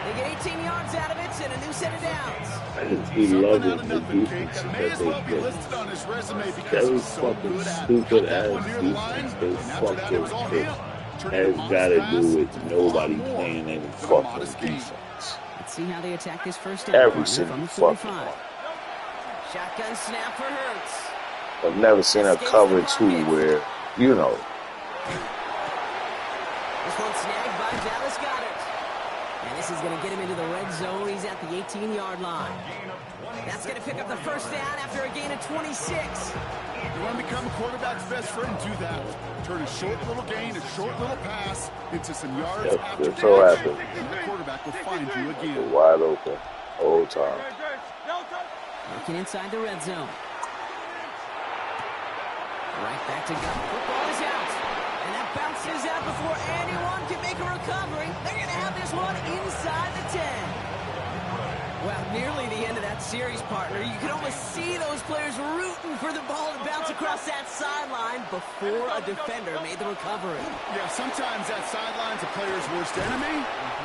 They get 18 yards out of it and a new set of downs. I just be loving the Nothing, defense Kate. that May as they well be get. listed on his resume because Very he's so fucking good at it. stupid Got that ass one near the line, defense they and after that, it was all fucking him. pick Turning a has modest got to pass do with to nobody far more playing any than a fucking modest gain. defense. Let's see how they attack this first down. Every From single the fucking 45. one. Shotgun snap for Hurts. I've never seen a cover 2 where, you know, This one snagged by Dallas Goedert. And this is going to get him into the red zone. He's at the 18-yard line. That's going to pick up the first down after a gain of 26. You want to become a quarterback's best friend, do that. Turn a short little gain, a short little pass into some yards after that's so catch, happy. and the quarterback will find you again. Wide open all time. Looking inside the red zone. Right back to go. Football is out. And that bounces out before anyone can make a recovery. They're going to have this one inside the 10. Well, nearly the end of that series, partner. You could almost see those players rooting for the ball to bounce across that sideline before a defender made the recovery. Yeah, sometimes that sideline's a player's worst enemy.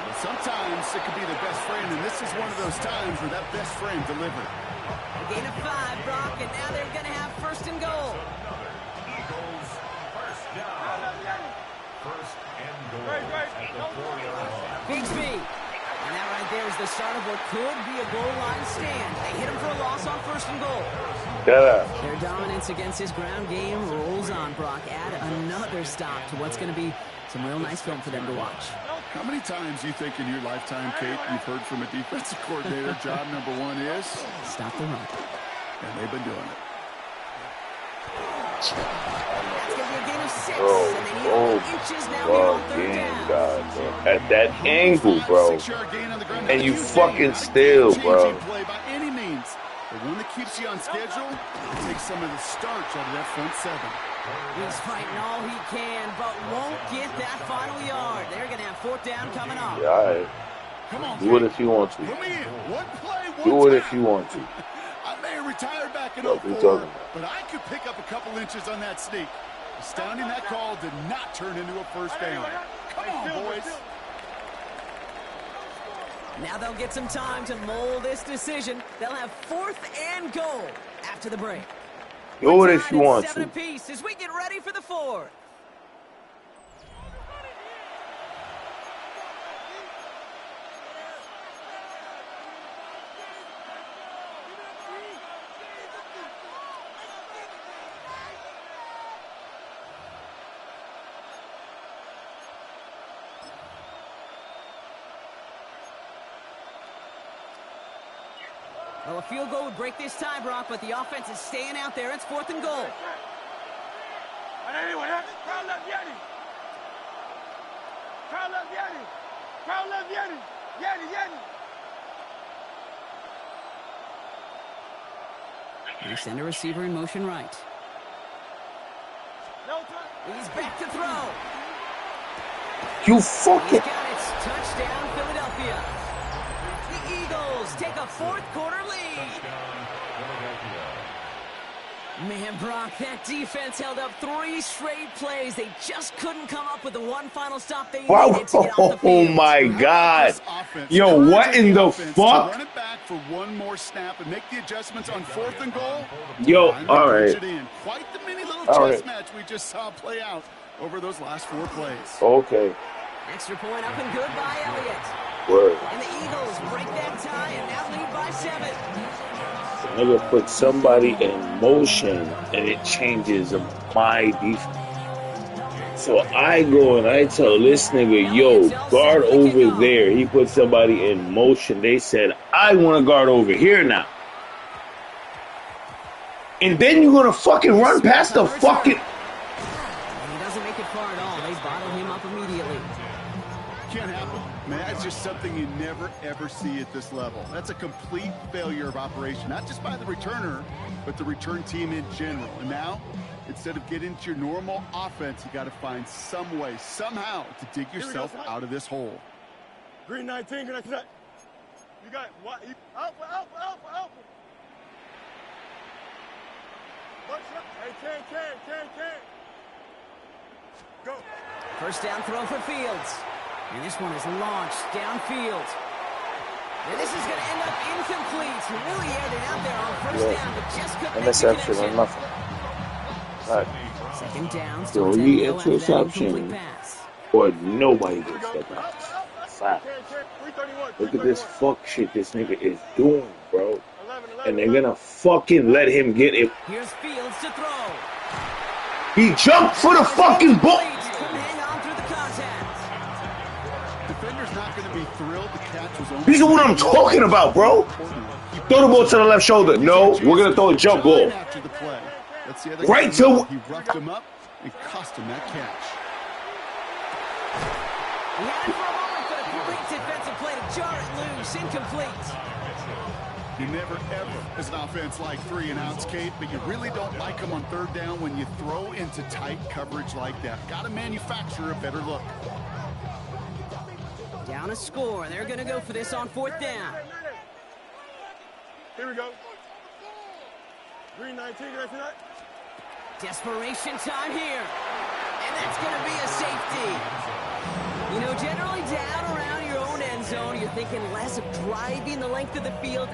But sometimes it could be their best friend, and this is one of those times where that best friend delivered. A gain of 5, Brock, and now they're going to have 1st and goal. Eagles, 1st down. 1st and goal at the 4-yard line. Bigsby. And that right there is the start of what could be a goal line stand. They hit him for a loss on 1st and goal. Their dominance against his ground game rolls on, Brock. Add another stop to what's going to be some real nice film for them to watch. How many times do you think in your lifetime, Kate, you've heard from a defensive coordinator, job number 1 is? Stop the run. And they've been doing it. That's going to be a gain of 6, and they need only inches now here on 3rd down. God, at that angle, bro. And you fucking still, bro. Play by any means. The one that keeps you on schedule, takes some of the starch out of that front 7. He's fighting all he can, but won't get that final yard. They're going to have 4th down coming up. Yeah, all right. Come on, do it if you want to. Put me in. One play, one do it time. if you want to. I may have retired back in What are you 04, talking about? but I could pick up a couple inches on that sneak. Astounding that call did not turn into a first down. Come on, boys. Now they'll get some time to mold this decision. They'll have 4th and goal after the break. Do it if you want to. 7 apiece as we get ready for the 4th. Well, a field goal would break this tie, Brock, but the offense is staying out there. It's 4th and goal. They send a receiver in motion right. He's back to throw. You fucking... He's got it. Touchdown, Philadelphia. The Eagles take a 4th quarter lead. Man, Brock, that defense held up 3 straight plays. They just couldn't come up with the one final stop they needed to get off the field. Oh my God. Yo, what in the fuck? Run it back for one more snap and make the adjustments on 4th and goal. Yo, all right. Quite the mini little chess match we just saw play out over those last 4 plays. Okay. Extra point up and good by Elliott. Word. And the Eagles break that tie and now lead by 7. The nigga put somebody in motion and it changes my defense. So I go and I tell this nigga, yo, guard over there. He put somebody in motion. They said, I want to guard over here now. And then you're going to fucking run past the fucking... And he doesn't make it far at all. They bottle him up immediately. Can't happen. Man, that's just something you never, ever see at this level. That's a complete failure of operation, not just by the returner, but the return team in general. And now, instead of getting into your normal offense, you got to find some way, somehow, to dig yourself out of this hole. Green 19, green 19. You got what? Alpha. Hey, can. Go. First down throw for Fields. And this one is launched downfield. And this is going to end up incomplete. Really aired it out there on first down, but just couldn't make the interception or nothing. Right. Second down. So he interception or nobody gets that pass. Fact. Look at this fuck shit this nigga is doing, bro. And they're gonna fucking let him get it. Here's Fields to throw. He jumped for the fucking ball. These are what I'm talking about, bro. Throw the ball to the left shoulder. No, we're gonna throw a jump ball. Right to. He roughed him up and cost him that catch. He had it for a moment, but a great defensive play to jar it loose, incomplete. You never ever, as an offense, like 3 and outs, Kate, but you really don't like them on 3rd down when you throw into tight coverage like that. Got to manufacture a better look. Down a score. They're going to go for this on 4th down. Here we go. Green 19, green 19. Desperation time here. And that's going to be a safety. You know, generally down around your own end zone, you're thinking less of driving the length of the field.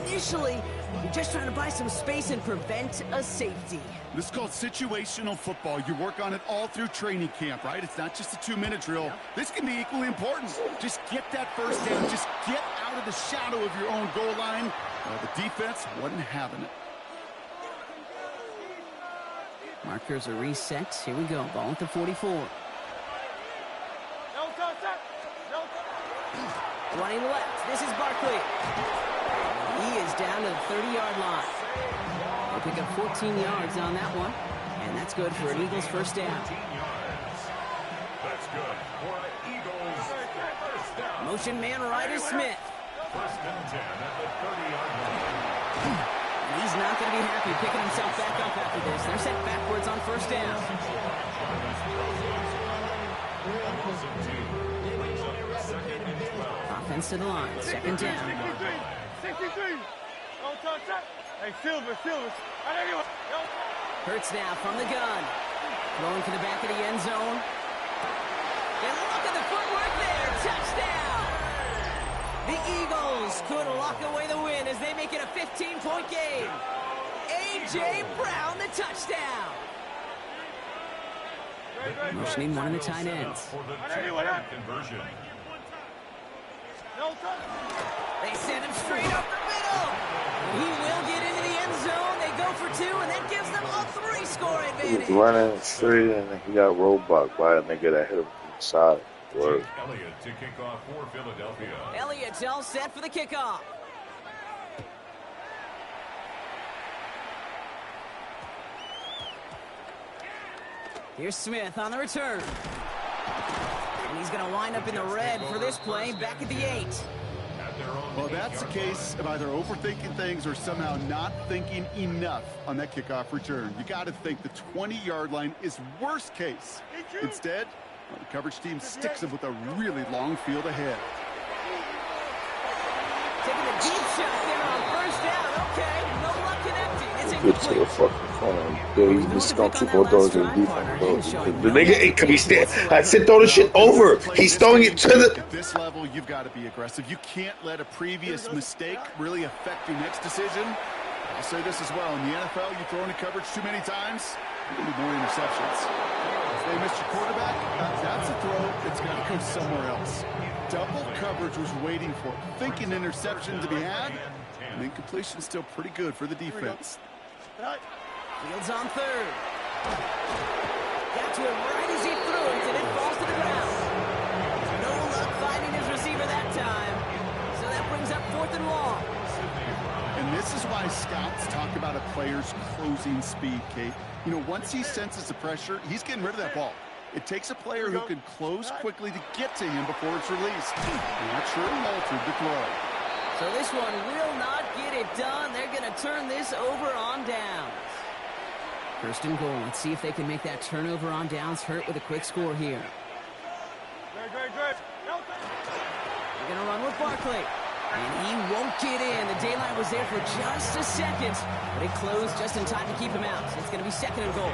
Initially, you're just trying to buy some space and prevent a safety. This is called situational football. You work on it all through training camp, right? It's not just a 2-minute drill. This can be equally important. Just get that first down. Just get out of the shadow of your own goal line. Well, the defense wasn't having it. Markers are reset. Here we go. Ball at the 44. Running left. This is Barkley. He is down to the 30-yard line. They'll pick up 14 yards on that one. And that's good for an Eagles first down. That's good for an Eagles first down. Motion man right is Smith. First and 10 at the 30-yard line. And he's not going to be happy picking himself back up after this. They're sent backwards on first down. Offense to the line. Second down. 63. Hey, Silver. Hurts now from the gun. Throwing to the back of the end zone. And look at the footwork there. Touchdown. The Eagles could lock away the win as they make it a 15-point game. A.J. Brown, the touchdown. Motioning one of the tight ends. For the two-point conversion. They send him straight up the middle. He will get into the end zone. They go for 2, and that gives them a 3-score advantage. He was running straight, and he got roadblocked by a nigga that hit him from the side. Word. Elliott to kick off for Philadelphia. Elliott's all set for the kickoff. Here's Smith on the return. And he's going to wind up in the red for this play back at the 8. Well, that's a case of either overthinking things or somehow not thinking enough on that kickoff return. You got to think the 20-yard line is worst case. Instead, the coverage team sticks him with a really long field ahead. Taking a deep shot there on first down. Okay, no luck connecting. It's Good to the fucking corner. He's just going to go those in defense. The nigga, it could be stand. I said throw the shit over. He's throwing it to the. At this level, you've got to be aggressive. You can't let a previous mistake really affect your next decision. I'll say this as well. In the NFL, you throw into coverage too many times, you're going to be more interceptions. If they missed your quarterback, that's a throw that's got to go somewhere else. Double coverage was waiting for it. Thinking interception to be had, and then completion still pretty good for the defense. Fields on third. Got to him right as he threw it, and it falls to the ground. No luck finding his receiver that time. So that brings up 4th and long. And this is why scouts talk about a player's closing speed, Kate. You know, once he senses the pressure, he's getting rid of that ball. It takes a player who can close quickly to get to him before it's released. Not sure it altered the throw. So this one will not get it done. They're going to turn this over on downs. 1st and goal. Let's see if they can make that turnover on downs hurt with a quick score here. Great. They're going to run with Barkley. And he won't get in. The daylight was there for just a second, but it closed just in time to keep him out. So it's going to be 2nd and goal.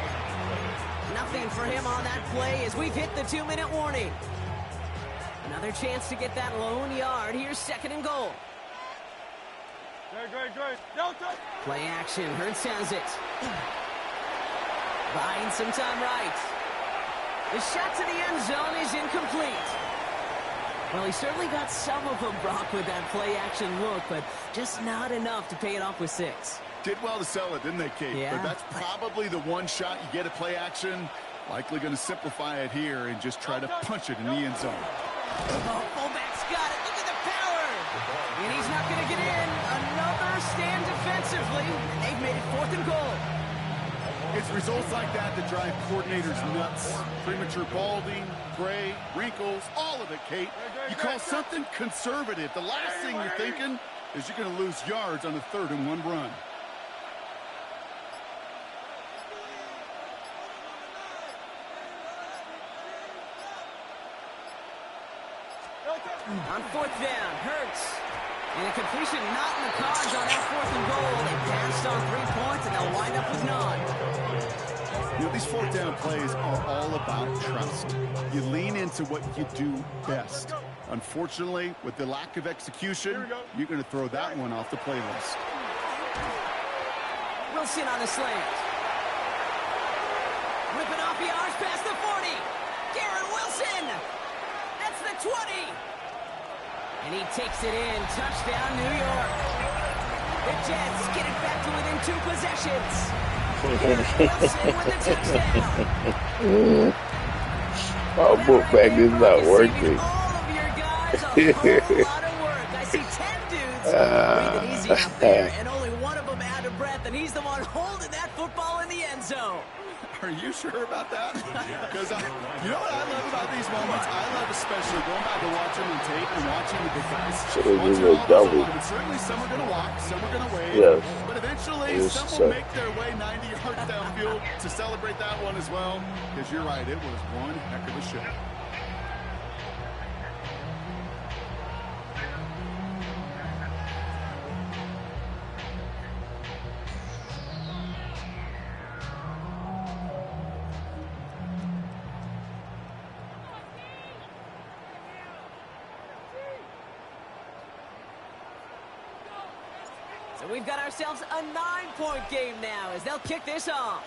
Nothing for him on that play as we've hit the 2-minute warning. Another chance to get that lone yard. Here's 2nd and goal. Great. Delta. Play action. Hurts has it. Buying some time right. The shot to the end zone is incomplete. Well, he certainly got some of them, Brock, with that play action look, but just not enough to pay it off with 6. Did well to sell it, didn't they, Kate? Yeah. But that's probably the one shot you get at play action. Likely going to simplify it here and just try to punch it in the end zone. Oh, fullback's got it. Look at the power. And he's not going to get in. Another stand defensively. And they've made it 4th and goal. It's results like that that drive coordinators nuts. Premature balding, gray, wrinkles, all of it, Kate. You call something conservative. The last thing you're thinking is you're going to lose yards on a 3rd and 1 run. On 4th down, Hurts. And a completion not in the cards on that 4th and goal. They passed on 3 points, and they'll wind up with none. You know, these 4th down plays are all about trust. You lean into what you do best. Unfortunately, with the lack of execution, you're going to throw that one off the playlist. Wilson on the slant. Ripping off yards past the 40. Garrett Wilson. That's the 20. And he takes it in. Touchdown, New York. The Jets get it back to within 2 possessions. Garrett Wilson with the touchdown. Our book bag is not working. All of your guys a whole lot of work. I see 10 dudes breathing easy out there, and only one of them out of breath, and he's the one holding that football in the end zone. Are you sure about that? Because you know what I love about these moments? I love especially going back and watching on tape and watching the big guys. Should have been a double. Certainly some are going to walk, some are going to wave. Yes. But eventually some will make their way 90 yards downfield to celebrate that one as well. Because you're right, it was one heck of a show. So we've got ourselves a 9-point game now as they'll kick this off.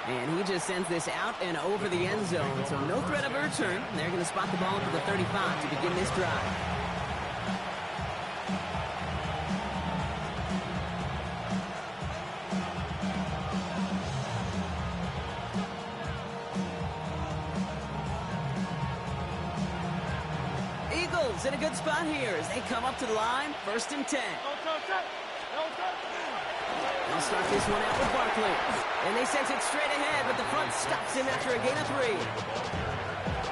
And he just sends this out and over the end zone, so no threat of a return. They're going to spot the ball for the 35 to begin this drive. Eagles in a good spot here as they come up to the line, 1st and 10. They'll start this one out with Barkley. And they sent it straight ahead, but the front stops him after a gain of 3.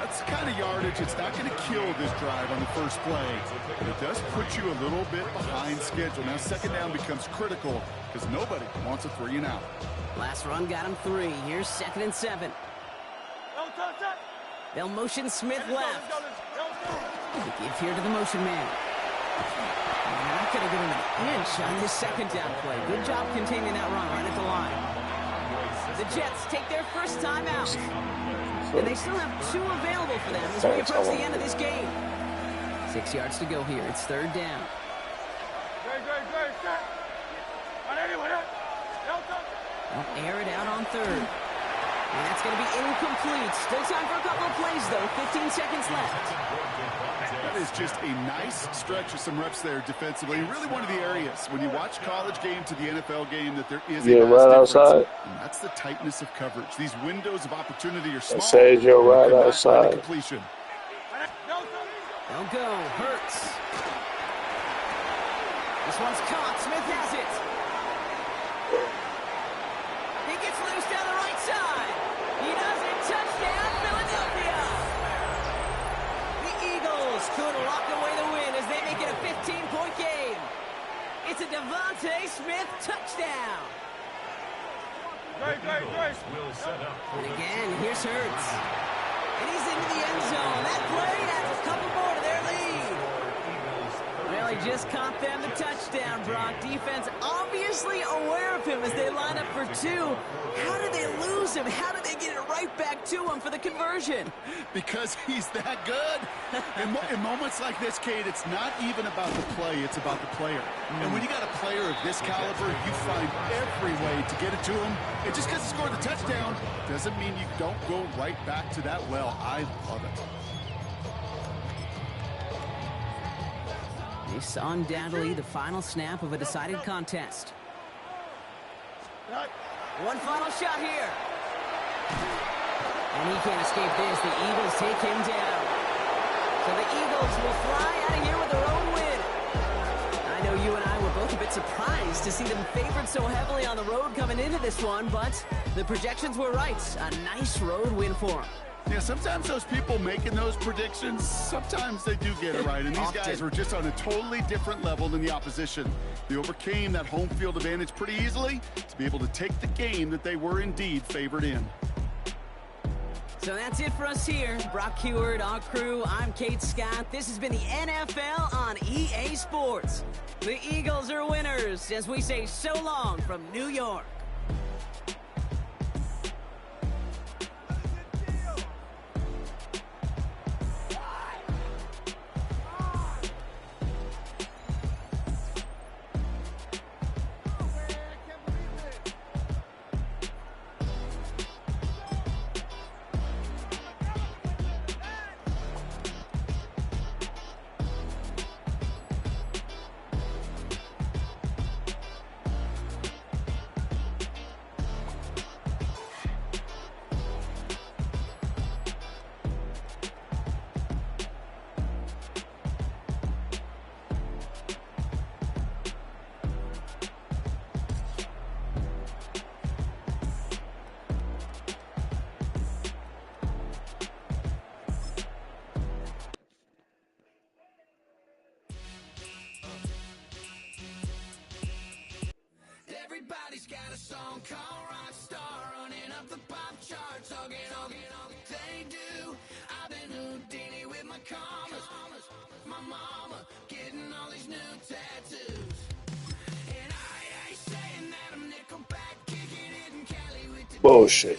That's the kind of yardage. It's not going to kill this drive on the first play, but it does put you a little bit behind schedule. Now second down becomes critical because nobody wants a 3-and-out. Last run got him 3. Here's 2nd and 7. They'll motion Smith left. They give here to the motion man. They're not going to get him an inch on this second down play. Good job containing that run right at the line. The Jets take their first time out. And they still have 2 available for them as we approach the end of this game. 6 yards to go here. It's 3rd down. They'll air it out on 3rd. And that's going to be incomplete. Still time for a couple of plays, though. 15 seconds left. That is just a nice stretch of some reps there defensively. Really one of the areas when you watch college game to the NFL game that there is a right outside. And that's the tightness of coverage. These windows of opportunity are small. Says you're right outside. Completion. They'll go. Hurts. This one's caught. Smith has it. He gets loose down the right side. He does it. Touchdown, Philadelphia. The Eagles could lock away the win as they make it a 15-point game. It's a Devontae Smith touchdown. And again, here's Hurts. And he's into the end zone. That play adds a couple more to their lead. Well, he just caught them the touchdown, Brock. Defense obviously aware of him as they line up for 2. How did they lose him? How did they get it right back to him for the conversion? Because he's that good. In moments like this, Kate, it's not even about the play, it's about the player. And when you got a player of this caliber, you find every way to get it to him. And just because he scored the touchdown doesn't mean you don't go right back to that well. I love it. This undoubtedly the final snap of a decided contest. One final shot here. And he can't escape this. The Eagles take him down. So the Eagles will fly out of here with their own win. I know you and I were both a bit surprised to see them favored so heavily on the road coming into this one, but the projections were right. A nice road win for them. Yeah, sometimes those people making those predictions, sometimes they do get it right. And these guys were just on a totally different level than the opposition. They overcame that home field advantage pretty easily to be able to take the game that they were indeed favored in. So that's it for us here. Brock Heward, our crew, I'm Kate Scott. This has been the NFL on EA Sports. The Eagles are winners as we say so long from New York. Everybody's got a song called Rock Star, running up the pop charts, they do. I've been Houdini with my commas, my mama getting all these new tattoos. And I ain't saying that I'm Nickelback, kicking it in Cali with the Bullshit.